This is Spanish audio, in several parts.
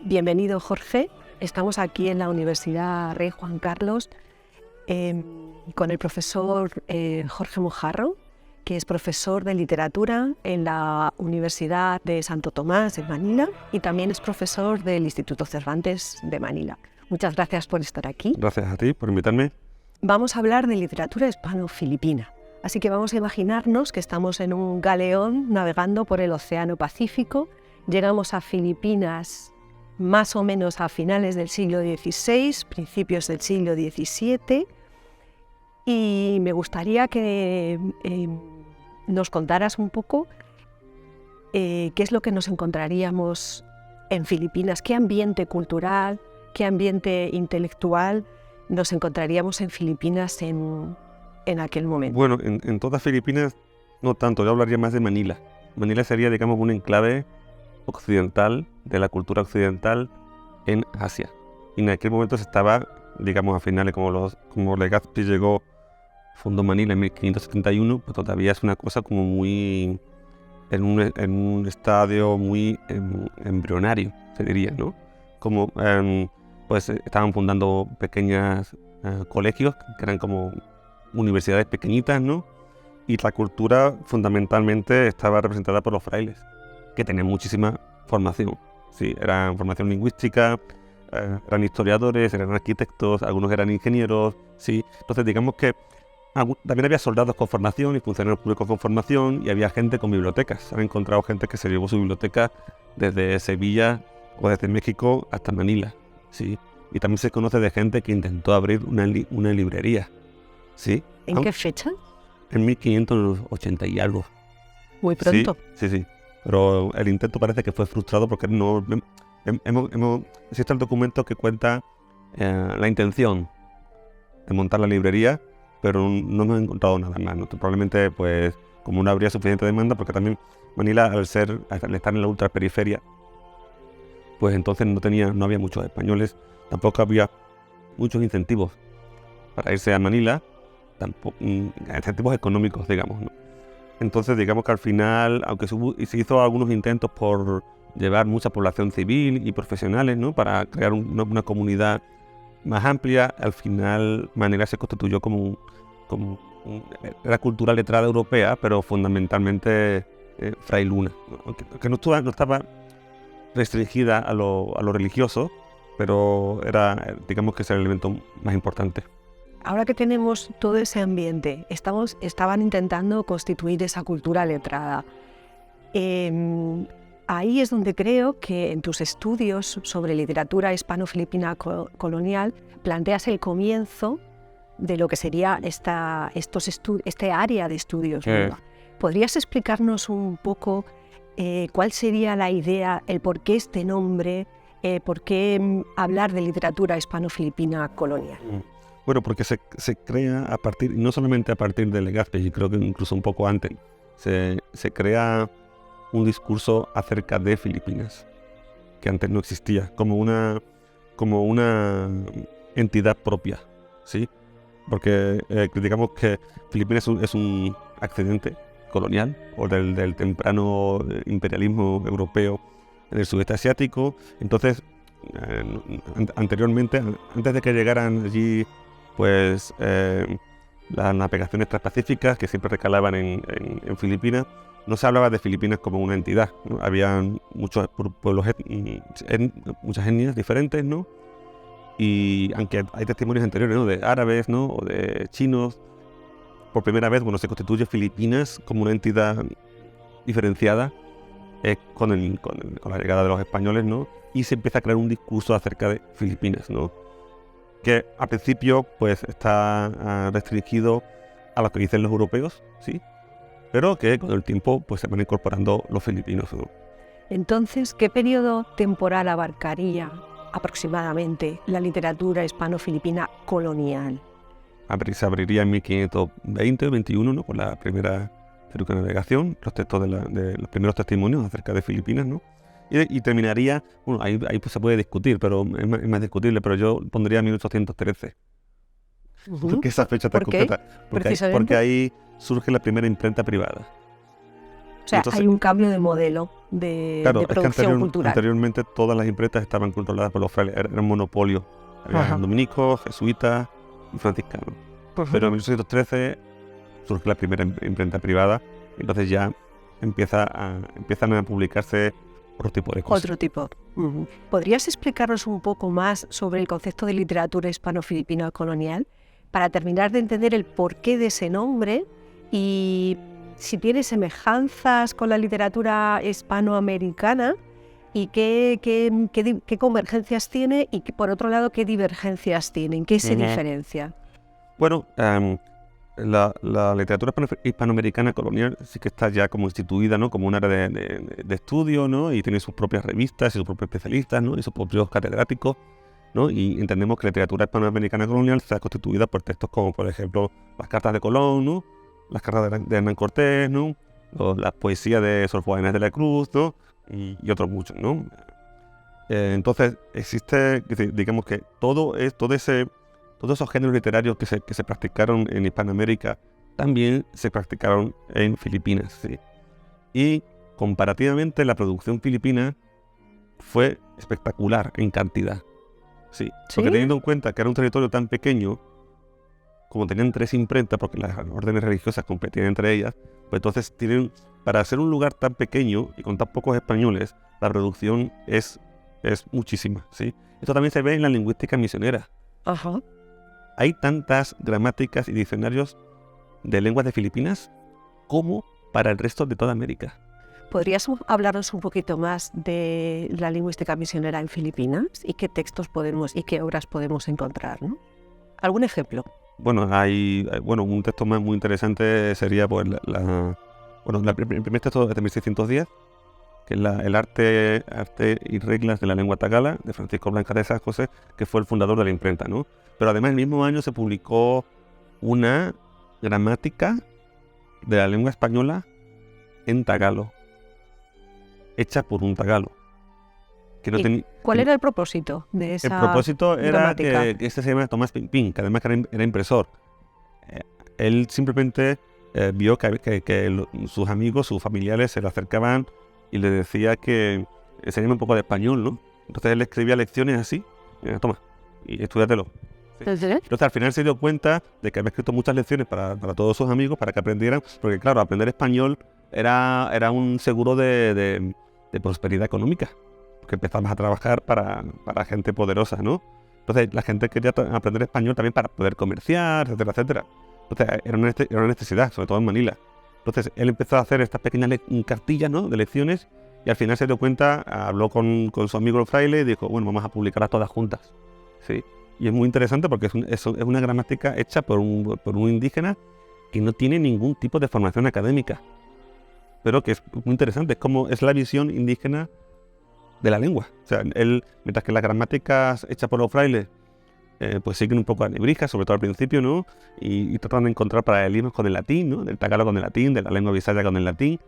Bienvenido, Jorge. Estamos aquí en la Universidad Rey Juan Carlos con el profesor Jorge Mojarro, que es profesor de literatura en la Universidad de Santo Tomás en Manila y también es profesor del Instituto Cervantes de Manila. Muchas gracias por estar aquí. Gracias a ti por invitarme. Vamos a hablar de literatura hispano-filipina. Así que vamos a imaginarnos que estamos en un galeón navegando por el Océano Pacífico. Llegamos a Filipinas más o menos a finales del siglo XVI, principios del siglo XVII, y me gustaría que nos contaras un poco qué es lo que nos encontraríamos en Filipinas, qué ambiente cultural, qué ambiente intelectual nos encontraríamos en Filipinas en aquel momento. Bueno, en todas Filipinas no tanto, yo hablaría más de Manila. Manila sería, digamos, un enclave occidental, de la cultura occidental en Asia. Y en aquel momento se estaba, digamos, a finales, como Legazpi llegó, fundó Manila en 1571, pues todavía es una cosa como muy, en un estadio muy embrionario, se diría, ¿no? Como, pues estaban fundando pequeños colegios, que eran como universidades pequeñitas, ¿no? Y la cultura fundamentalmente estaba representada por los frailes, que tenían muchísima formación. Sí, eran formación lingüística, eran historiadores, eran arquitectos, algunos eran ingenieros, sí. Entonces digamos que también había soldados con formación y funcionarios públicos con formación y había gente con bibliotecas. Han encontrado gente que se llevó su biblioteca desde Sevilla o desde México hasta Manila, sí. Y también se conoce de gente que intentó abrir una librería, sí. ¿En qué fecha? En 1580 y algo. Muy pronto. Sí. Pero el intento parece que fue frustrado porque no existe el documento que cuenta la intención de montar la librería, pero no hemos encontrado nada más, ¿no? Probablemente, pues, como no habría suficiente demanda, porque también Manila, al estar en la ultraperiferia, pues entonces no había muchos españoles, tampoco había muchos incentivos para irse a Manila, tampoco incentivos económicos, digamos, ¿no? Entonces, digamos que al final, aunque se hizo algunos intentos por llevar mucha población civil y profesionales, ¿no? Para crear una comunidad más amplia, al final Manila se constituyó como la cultura letrada europea, pero fundamentalmente frailuna, ¿no? Que no estaba restringida a lo religioso, pero era, digamos que ese era el elemento más importante. Ahora que tenemos todo ese ambiente, estaban intentando constituir esa cultura letrada. Ahí es donde creo que en tus estudios sobre literatura hispano-filipina colonial planteas el comienzo de lo que sería este área de estudios nueva. ¿Podrías explicarnos un poco cuál sería la idea, el por qué este nombre, por qué hablar de literatura hispano-filipina colonial? Bueno, porque se crea no solamente a partir de Legazpi, yo creo que incluso un poco antes, se crea un discurso acerca de Filipinas, que antes no existía, como una entidad propia, ¿sí? Porque digamos que Filipinas es un accidente colonial, o del temprano imperialismo europeo en el sudeste asiático. Entonces, anteriormente, antes de que llegaran allí, pues las navegaciones transpacíficas que siempre recalaban en Filipinas, no se hablaba de Filipinas como una entidad, ¿no? Había muchos pueblos, muchas etnias diferentes, ¿no? Y aunque hay testimonios anteriores, ¿no? De árabes, ¿no? O de chinos, por primera vez, se constituye Filipinas como una entidad diferenciada con la llegada de los españoles, ¿no? Y se empieza a crear un discurso acerca de Filipinas, ¿no? Que al principio pues está restringido a lo que dicen los europeos, sí, pero que con el tiempo pues se van incorporando los filipinos, ¿no? Entonces, ¿qué periodo temporal abarcaría aproximadamente la literatura hispano-filipina colonial? Se abriría en 1520 o 21, ¿no? Con la primera circunnavegación, los textos de los primeros testimonios acerca de Filipinas, ¿no? Y terminaría, ahí pues se puede discutir, pero es más discutible, pero yo pondría 1813. Porque esa fecha tan concreta. Porque ahí surge la primera imprenta privada. O sea, entonces, hay un cambio de modelo de producción cultural. Anteriormente todas las imprentas estaban controladas por los frailes, era un monopolio. Había dominicos, jesuitas y franciscanos. Pero en 1813 surge la primera imprenta privada, entonces ya empiezan a publicarse otro tipo de cosas. Otro tipo. ¿Podrías explicarnos un poco más sobre el concepto de literatura hispano-filipina colonial para terminar de entender el porqué de ese nombre y si tiene semejanzas con la literatura hispanoamericana y qué convergencias tiene y por otro lado qué divergencias tienen, qué se diferencia? Bueno, la literatura hispanoamericana colonial sí que está ya como instituida, ¿no? Como un área de estudio, ¿no? Y tiene sus propias revistas y sus propios especialistas, ¿no? Y sus propios catedráticos, ¿no? Y entendemos que la literatura hispanoamericana colonial está constituida por textos como, por ejemplo, las cartas de Colón, ¿no? Las cartas de Hernán Cortés, ¿no? Las poesías de Sor Juana Inés de la Cruz, ¿no? Y otros muchos, ¿no? Entonces existe, digamos que todos esos géneros literarios que se practicaron en Hispanoamérica también se practicaron en Filipinas, ¿sí? Y comparativamente la producción filipina fue espectacular en cantidad, ¿sí? Porque teniendo en cuenta que era un territorio tan pequeño, como tenían 3 imprentas, porque las órdenes religiosas competían entre ellas, pues entonces para ser un lugar tan pequeño y con tan pocos españoles, la producción es muchísima, ¿sí? Esto también se ve en la lingüística misionera. Ajá. Hay tantas gramáticas y diccionarios de lenguas de Filipinas como para el resto de toda América. ¿Podrías hablarnos un poquito más de la lingüística misionera en Filipinas y qué textos y qué obras podemos encontrar, ¿no? ¿Algún ejemplo? Bueno, un texto más muy interesante sería pues, el primer texto es de 1610, que es el arte y reglas de la lengua tagala, de Francisco Blanca de San José, que fue el fundador de la imprenta, ¿no? Pero además el mismo año se publicó una gramática de la lengua española en tagalo, hecha por un tagalo. ¿Cuál era el propósito de esa El propósito era gramática? que este se llama Tomás Pimpín, que además era impresor. Él simplemente vio que sus amigos, sus familiares se le acercaban y le decía que enseñame un poco de español, ¿no? Entonces él escribía lecciones así, toma, y estudiátelo. ¿Sí? Entonces al final se dio cuenta de que había escrito muchas lecciones para todos sus amigos, para que aprendieran, porque claro, aprender español era un seguro de prosperidad económica, porque empezabas a trabajar para gente poderosa, ¿no? Entonces la gente quería aprender español también para poder comerciar, etcétera, etcétera. Entonces era una necesidad, sobre todo en Manila. Entonces él empezó a hacer estas pequeñas cartillas, ¿no? De lecciones y al final se dio cuenta, habló con su amigo el fraile y dijo, bueno, vamos a publicarlas todas juntas, ¿sí? Y es muy interesante porque es una gramática hecha por un indígena que no tiene ningún tipo de formación académica, pero que es muy interesante, es la visión indígena de la lengua. O sea, mientras que las gramáticas hechas por los frailes pues siguen un poco a nebrija, sobre todo al principio, ¿no? Y tratan de encontrar paralelismos con el latín, ¿no? Del tagalo con el latín, de la lengua bisaya con el latín.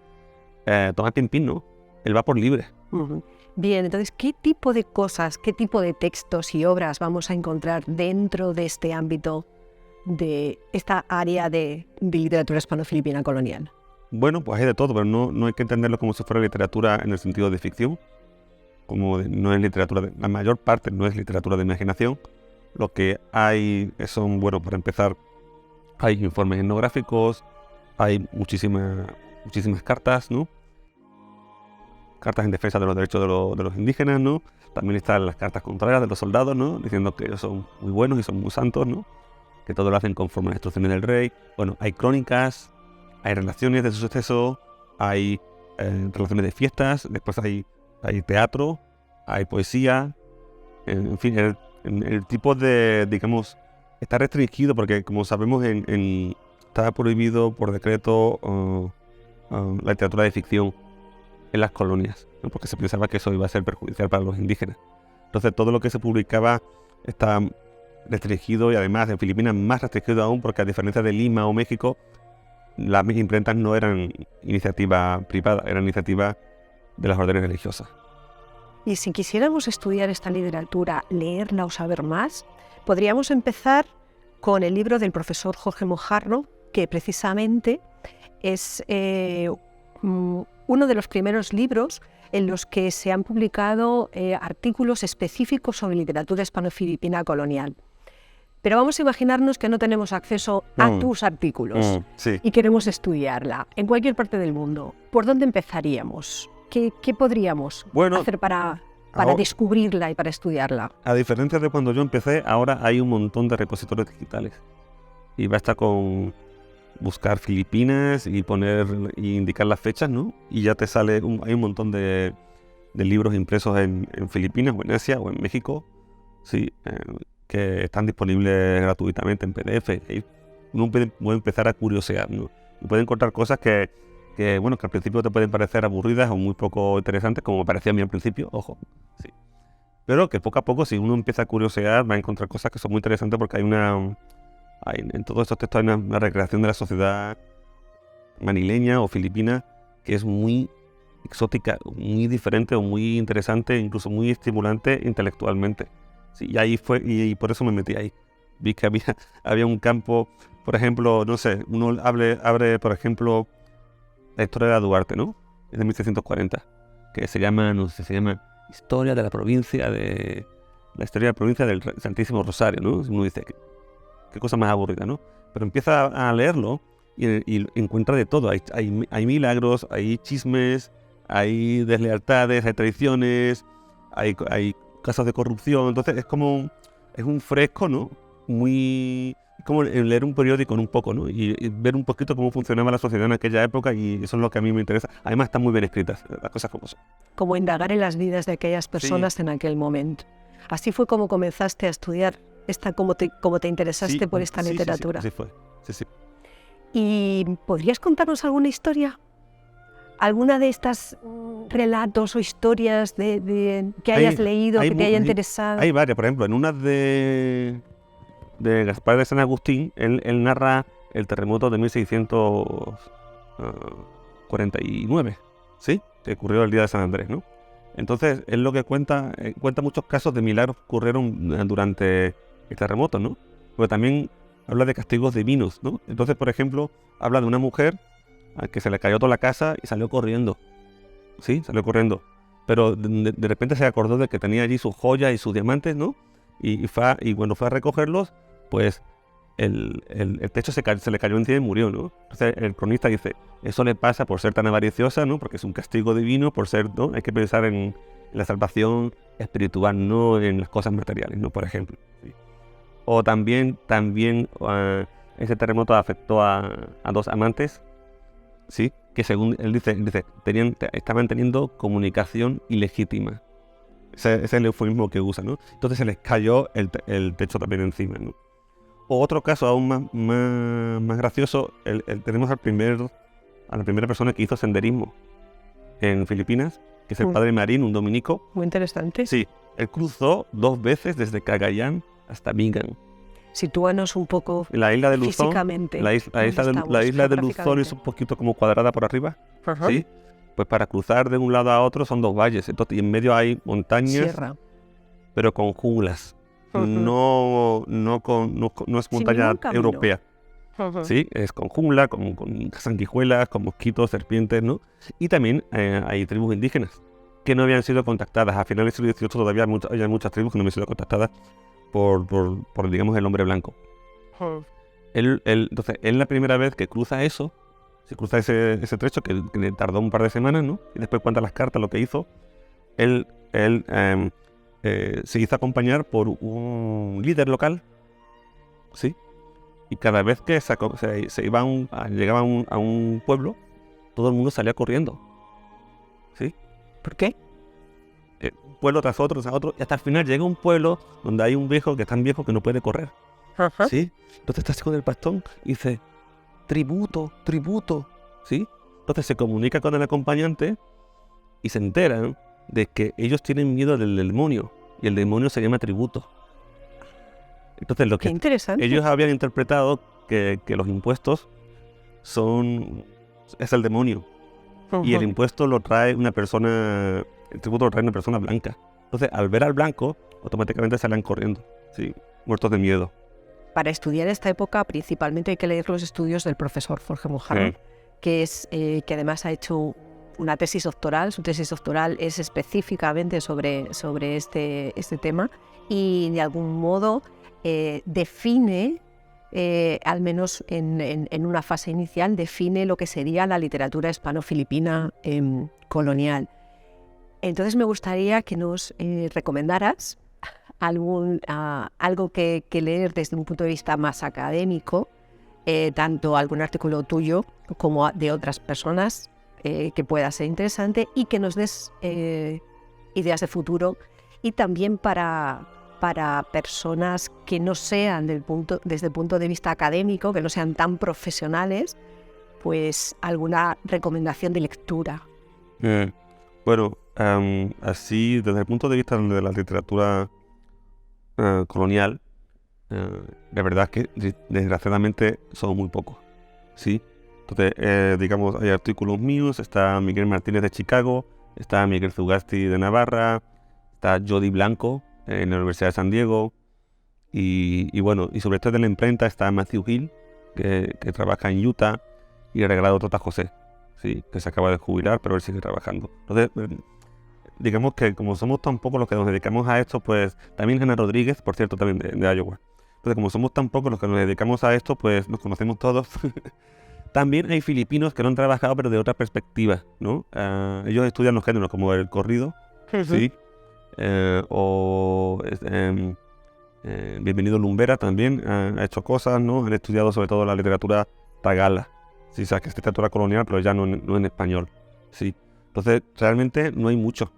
Tomás Pimpín, ¿no? Él va por libre. Bien, entonces, ¿qué tipo de cosas, qué tipo de textos y obras vamos a encontrar dentro de este ámbito, de esta área de literatura hispano-filipina colonial? Bueno, pues hay de todo, pero no hay que entenderlo como si fuera literatura en el sentido de ficción, no es literatura, la mayor parte no es literatura de imaginación. Lo que hay son, bueno, para empezar, hay informes etnográficos, hay muchísimas cartas, ¿no? Cartas en defensa de los derechos de los indígenas, ¿no? También están las cartas contrarias de los soldados, ¿no? Diciendo que ellos son muy buenos y son muy santos, ¿no? Que todo lo hacen conforme a las instrucciones del rey. Bueno, hay crónicas, hay relaciones de sucesos, hay relaciones de fiestas, después hay teatro, hay poesía, en fin, el tipo de, digamos, está restringido porque, como sabemos, está prohibido por decreto la literatura de ficción en las colonias, ¿no? Porque se pensaba que eso iba a ser perjudicial para los indígenas. Entonces todo lo que se publicaba está restringido y además en Filipinas más restringido aún porque a diferencia de Lima o México, las imprentas no eran iniciativa privada, eran iniciativa de las órdenes religiosas. Y si quisiéramos estudiar esta literatura, leerla o saber más, podríamos empezar con el libro del profesor Jorge Mojarro, que precisamente es uno de los primeros libros en los que se han publicado artículos específicos sobre literatura hispano-filipina colonial. Pero vamos a imaginarnos que no tenemos acceso a tus artículos Sí. y queremos estudiarla en cualquier parte del mundo. ¿Por dónde empezaríamos? ¿Qué podríamos hacer para descubrirla y para estudiarla? A diferencia de cuando yo empecé, ahora hay un montón de repositorios digitales. Y basta con buscar Filipinas y indicar las fechas, ¿no? Y ya te sale, hay un montón de libros impresos en Filipinas o en Asia o en México, sí, que están disponibles gratuitamente en PDF. Y uno puede empezar a curiosear, ¿no? Y puede encontrar cosas que al principio te pueden parecer aburridas o muy poco interesantes, como me parecía a mí al principio, ojo, sí. Pero que poco a poco, si uno empieza a curiosear, va a encontrar cosas que son muy interesantes, porque en todos estos textos hay una recreación de la sociedad manileña o filipina que es muy exótica, muy diferente o muy interesante, incluso muy estimulante intelectualmente. Sí, y ahí fue, y por eso me metí ahí. Vi que había un campo, por ejemplo, no sé, uno abre, por ejemplo, la historia de Duarte, ¿no? Es de 1640, que se llama Historia de la provincia de... La historia de la provincia del Santísimo Rosario, ¿no? Uno dice, qué cosa más aburrida, ¿no? Pero empieza a leerlo y encuentra de todo. Hay milagros, hay chismes, hay deslealtades, hay traiciones, hay casos de corrupción. Entonces es un fresco, ¿no? Muy... como leer un periódico en un poco, ¿no? Y ver un poquito cómo funcionaba la sociedad en aquella época, y eso es lo que a mí me interesa. Además están muy bien escritas, las cosas como son. Como indagar en las vidas de aquellas personas en aquel momento. Así fue como comenzaste a estudiar cómo te interesaste por esta literatura. Sí, fue. Sí. ¿Y podrías contarnos alguna historia? ¿Alguna de estas relatos o historias que hayas leído, que te haya interesado? Hay varias, por ejemplo, en una de Gaspar de San Agustín, él narra el terremoto de 1649, ¿sí? Que ocurrió el día de San Andrés, ¿no? Entonces, él lo que cuenta muchos casos de milagros que ocurrieron durante el terremoto, ¿no? Pero también habla de castigos divinos, ¿no? Entonces, por ejemplo, habla de una mujer a que se le cayó toda la casa y salió corriendo, ¿sí? Salió corriendo. Pero de repente se acordó de que tenía allí sus joyas y sus diamantes, ¿no? Y cuando fue a recogerlos, pues el techo se le cayó encima y murió, ¿no? Entonces el cronista dice, eso le pasa por ser tan avariciosa, ¿no? Porque es un castigo divino, por ser, ¿no? Hay que pensar en la salvación espiritual, no en las cosas materiales, ¿no? Por ejemplo. ¿Sí? O también ese terremoto afectó a dos amantes, ¿sí? Que según él dice estaban teniendo comunicación ilegítima. Ese es el eufemismo que usa, ¿no? Entonces se les cayó el techo también encima, ¿no? O otro caso aún más gracioso, tenemos a la primera persona que hizo senderismo en Filipinas, que es el padre Marín, un dominico. Muy interesante. Sí, él cruzó 2 veces desde Cagayán hasta Vigan. Sitúanos un poco la isla de Luzón, físicamente. La isla de Luzón es un poquito como cuadrada por arriba, ¿sí? Pues para cruzar de un lado a otro son 2 valles, entonces, y en medio hay montañas, sierra, pero con junglas. No es montaña europea. Sí, es con jungla, con sanguijuelas, con mosquitos, serpientes, ¿no? Y también hay tribus indígenas que no habían sido contactadas. A finales del siglo XVIII todavía hay muchas tribus que no habían sido contactadas por digamos, el hombre blanco. Entonces, él la primera vez que cruza eso, se cruza ese trecho que le tardó un par de semanas, ¿no? Y después cuenta las cartas, lo que hizo. Él se hizo acompañar por un líder local, ¿sí? Y cada vez que llegaba a un pueblo, todo el mundo salía corriendo, ¿sí? ¿Por qué? Un pueblo tras otro, y hasta el final llega un pueblo donde hay un viejo que es tan viejo que no puede correr, ¿sí? Entonces está así con el bastón y dice, tributo, ¿sí? Entonces se comunica con el acompañante y se enteran de que ellos tienen miedo del demonio, y el demonio se llama tributo. Entonces Qué interesante. ellos habían interpretado que los impuestos es el demonio, y el impuesto lo trae una persona, el tributo lo trae una persona blanca. Entonces al ver al blanco, automáticamente salen corriendo, ¿sí? Muertos de miedo. Para estudiar esta época principalmente hay que leer los estudios del profesor Jorge Mojarro, que además ha hecho una tesis doctoral. Su tesis doctoral es específicamente sobre este tema y de algún modo define, al menos en una fase inicial, define lo que sería la literatura hispano-filipina colonial. Entonces me gustaría que nos recomendaras algo que leer desde un punto de vista más académico, tanto algún artículo tuyo como de otras personas que pueda ser interesante, y que nos des ideas de futuro, y también para personas que no sean desde el punto de vista académico, que no sean tan profesionales, pues alguna recomendación de lectura. Bueno, así desde el punto de vista de la literatura colonial, la verdad es que desgraciadamente son muy pocos, ¿sí? Entonces, digamos, hay artículos míos, está Miguel Martínez de Chicago, está Miguel Zugasti de Navarra, está Jody Blanco en la Universidad de San Diego, y bueno, y sobre todo de la imprenta está Matthew Hill, que trabaja en Utah, y el regalado Tota José, ¿sí? Que se acaba de jubilar, pero él sigue trabajando. Entonces, digamos que como somos tan pocos los que nos dedicamos a esto, pues también Ana Rodríguez, por cierto, también de Iowa. Entonces, como somos tan pocos los que nos dedicamos a esto, pues nos conocemos todos. También hay filipinos que no han trabajado, pero de otra perspectiva, ¿no? Ellos estudian los géneros como el corrido, ¿sí? Bienvenido Lumbera también ha hecho cosas, ¿no? Han estudiado sobre todo la literatura tagala, ¿sí? O sea, que es literatura colonial, pero ya no en español, ¿sí? Entonces, realmente no hay mucho.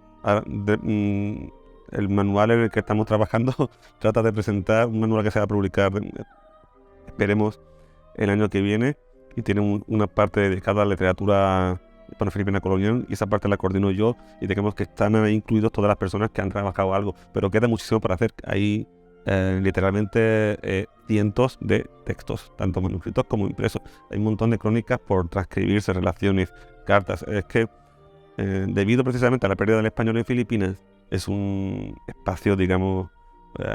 El manual en el que estamos trabajando trata de presentar un manual que se va a publicar, esperemos, el año que viene, y tiene una parte dedicada a la literatura hispano-filipina colonial, y esa parte la coordino yo, y digamos que están ahí incluidos todas las personas que han trabajado algo, pero queda muchísimo por hacer. Hay literalmente cientos de textos, tanto manuscritos como impresos. Hay un montón de crónicas por transcribirse, relaciones, cartas. Es que debido precisamente a la pérdida del español en Filipinas, es un espacio, digamos,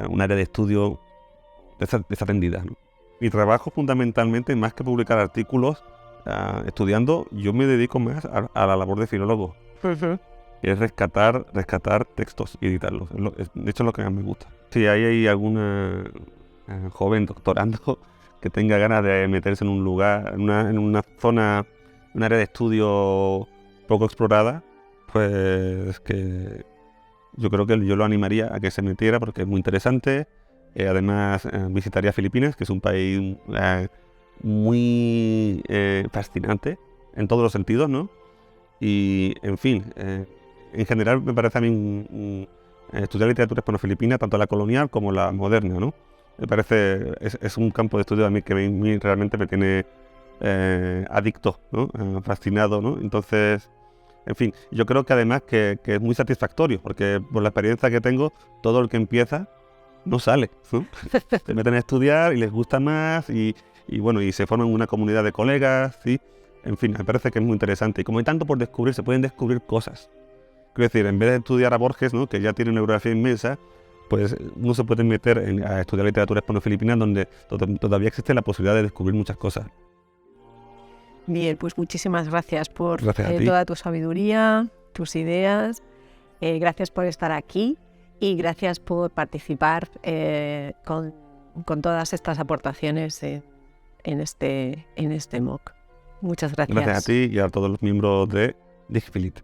un área de estudio desatendida, ¿no? Mi trabajo fundamentalmente, más que publicar artículos estudiando, yo me dedico más a la labor de filólogo. Que es rescatar textos y editarlos. De hecho, es lo que más me gusta. Si hay alguna joven doctorando que tenga ganas de meterse en un lugar, en una zona, un área de estudio poco explorada, pues que yo creo que yo lo animaría a que se metiera, porque es muy interesante. Además, visitaría Filipinas, que es un país muy fascinante en todos los sentidos, ¿no? Y, en fin, en general me parece a mí estudiar literatura hispano-filipina, tanto la colonial como la moderna, ¿no? Me parece, es un campo de estudio a mí que realmente me tiene adicto, ¿no? Fascinado, ¿no? Entonces, en fin, yo creo que además que es muy satisfactorio, porque por la experiencia que tengo, todo el que empieza no sale, ¿no? Se meten a estudiar y les gusta más, y bueno, y se forman una comunidad de colegas, ¿sí? En fin, me parece que es muy interesante. Y como hay tanto por descubrir, se pueden descubrir cosas. Quiero decir, en vez de estudiar a Borges, ¿no? Que ya tiene una bibliografía inmensa, pues uno se puede meter a estudiar literatura hispano-filipina, donde todavía existe la posibilidad de descubrir muchas cosas. Bien, pues muchísimas gracias por Gracias a ti. toda tu sabiduría, tus ideas. Gracias por estar aquí y gracias por participar con todas estas aportaciones en este MOOC. Muchas gracias. Gracias a ti y a todos los miembros de DigFilit.